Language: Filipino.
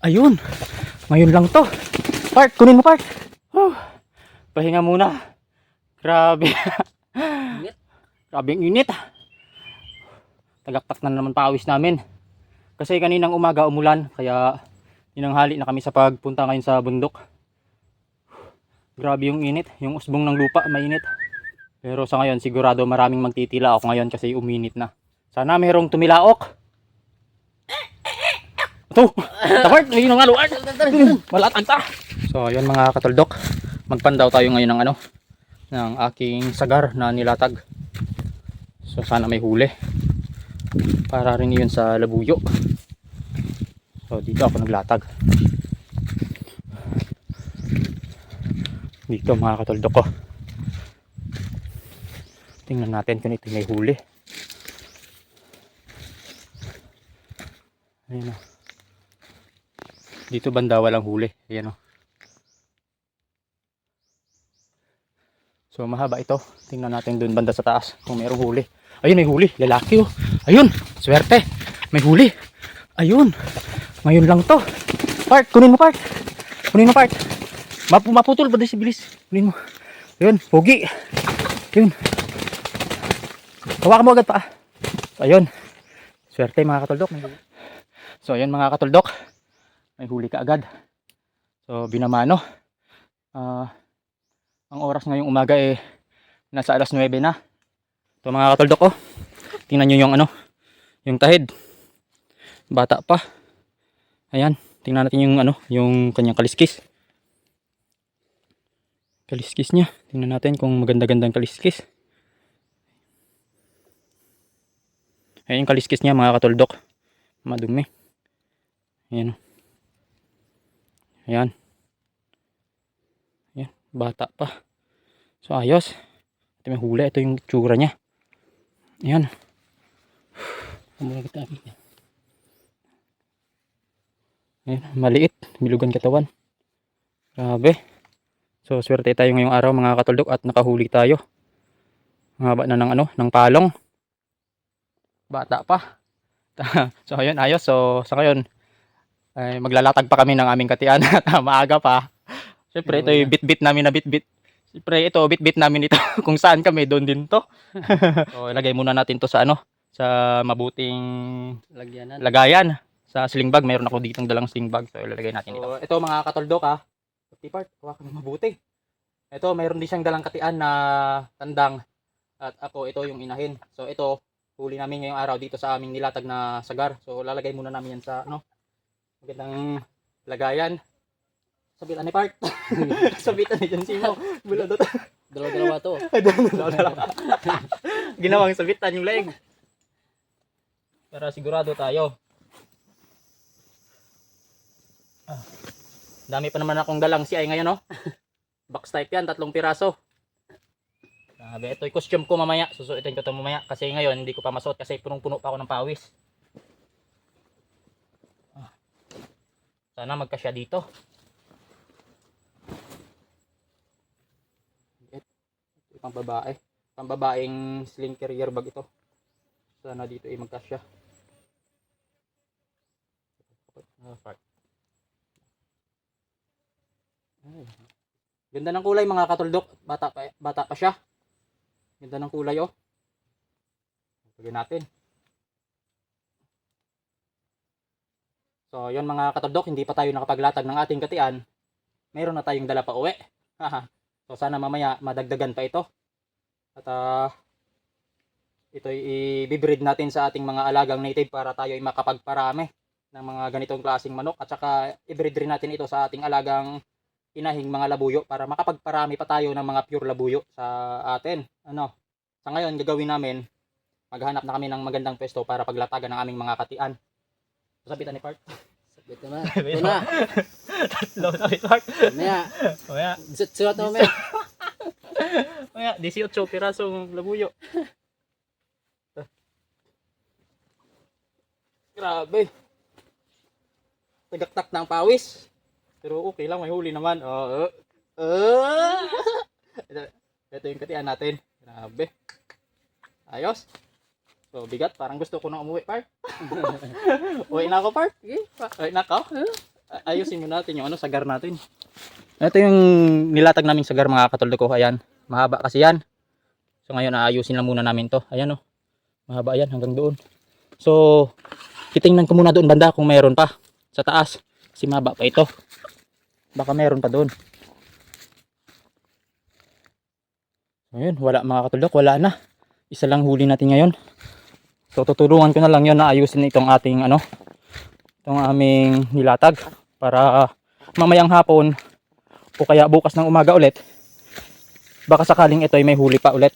Ayun. Ngayon lang to. Part, kunin mo part. Pahinga muna. Grabe. Init. Grabe ang init. Tagaktak na naman pawis namin. Kasi kaninang umaga umulan. Kaya ninanghali na kami sa pagpunta ngayon sa bundok. Grabe yung init. Yung usbong ng lupa mainit. Pero sa ngayon sigurado maraming magtitila ako ngayon kasi uminit na. Sana mayroong tumilaok. Ito! Tapart! May nang aluan! Malatag ta! So ayun mga katuldok. Magpandaw tayo ngayon ng ano, ng aking sagar na nilatag. So sana may huli. Para rin yun sa labuyo. So dito ako naglatag. Dito mga katuldok ko. Tingnan natin kung ito may huli. Ayan o. Dito banda walang huli. Ayan o. So mahaba ito. Tingnan natin dun banda sa taas kung mayroong huli. Ayun, may huli. Lalaki o. Ayun. Swerte. May huli. Ayun. Ngayon lang to. Part. Kunin mo part. Kunin mo part. Maputol ba si bilis? Kunin mo. Ayun. Pogi. Ayun. Hawakan mo agad pa. Ayun. Swerte mga katuldok. So ayun mga katuldok. May huli ka agad. So binamano. Ang oras ngayong umaga nasa alas 9 na. So mga katuldok oh. Tingnan nyo yung ano. Yung tahid. Bata pa. Ayan. Tingnan natin yung ano. Yung kanyang kaliskis. Kaliskis niya. Tingnan natin kung maganda-gandang kaliskis. Ayan yung kaliskis niya mga katuldok. Madumi. Ayan. Ayan. Ayan. Bata pa. So ayos. Ito may huli. Ito yung tsura niya. Ayan. Ayan. Maliit. Bilugan katawan. Grabe. So swerte tayo ngayong araw mga katuldok at nakahuli tayo. Haba na ng ano, ng palong. Bata pa. So ayun, ayos. So sa ngayon ay maglalatag pa kami ng aming katian at maaga pa. Siyempre ito yung bit-bit namin na bit-bit. Siyempre ito bit-bit namin ito kung saan kami doon din to. So ilagay muna natin to sa ano, sa mabuting lagayan. Sa sling bag, mayroon ako ditong dalang sling bag. So ilalagay natin dito. So ito mga katuldok ha. Part, hawakan mo mabuti. Ito mayroon din siyang dalang katian na tandang. At ako ito yung inahin. So ito huli namin ngayong araw dito sa aming nilatag na sagar. So lalagay muna namin yan sa ano, magandang lagayan. Sabitan ni Part. Sabitan ni John Simo. Buladot. Dalawa-dalawa to. Dalawa. Ginawang sabitan yung leg. Para sigurado tayo. Dami pa naman akong dalang si ay ngayon no. Box type yan, 3 piraso. Grabe, ito yung costume ko mamaya. Susuotin ko ito mamaya kasi ngayon hindi ko pa masuot kasi punong-puno pa ako ng pawis. Sana magkasya dito. Ito pang babae. Pang babaeng sling carrier bag ito. Sana dito ay magkasya. Ganda ng kulay mga katuldok. Bata pa siya. Ganda ng kulay oh. Lagyan natin. So yun mga katuldok, hindi pa tayo nakapaglatag ng ating katian. Mayroon na tayong dala pa uwi. So sana mamaya madagdagan pa ito. At ito i-breed natin sa ating mga alagang native para tayo ay makapagparami ng mga ganitong klaseng manok. At saka i-breed rin natin ito sa ating alagang inahing mga labuyo para makapagparami pa tayo ng mga pure labuyo sa atin. Ano? Sa ngayon gagawin namin, maghanap na kami ng magandang pwesto para paglatagan ng aming mga katian. Sabitan ni Part. Sabitan na. Ito na. Tatlo na ni Part. Maya. Maya. Suot mo maya. Maya, 18 pirasong labuyo. Grabe. Tagaktak ng pawis. Pero okay lang, may huli naman. Ito yung katian natin. Grabe. Ayos. So, bigat. Parang gusto ko nang umuwi, Part. Uwi na ako, Part. Uwi na ako. Ayusin mo natin yung ano, sagar natin. Ito yung nilatag naming sagar mga katuldo ko. Ayan, mahaba kasi yan. So ngayon aayusin lang muna namin to. Ayan oh, mahaba yan hanggang doon. So titingnan ko muna doon banda kung mayroon pa sa taas. Kasi mahaba pa ito. Baka mayroon pa doon. Ayun, wala mga katuldo, wala na. Isa lang huli natin ngayon. So tutulungan ko na lang yun na ayusin itong ating ano, itong aming nilatag para mamayang hapon o kaya bukas ng umaga ulit baka sakaling ito ay may huli pa ulit.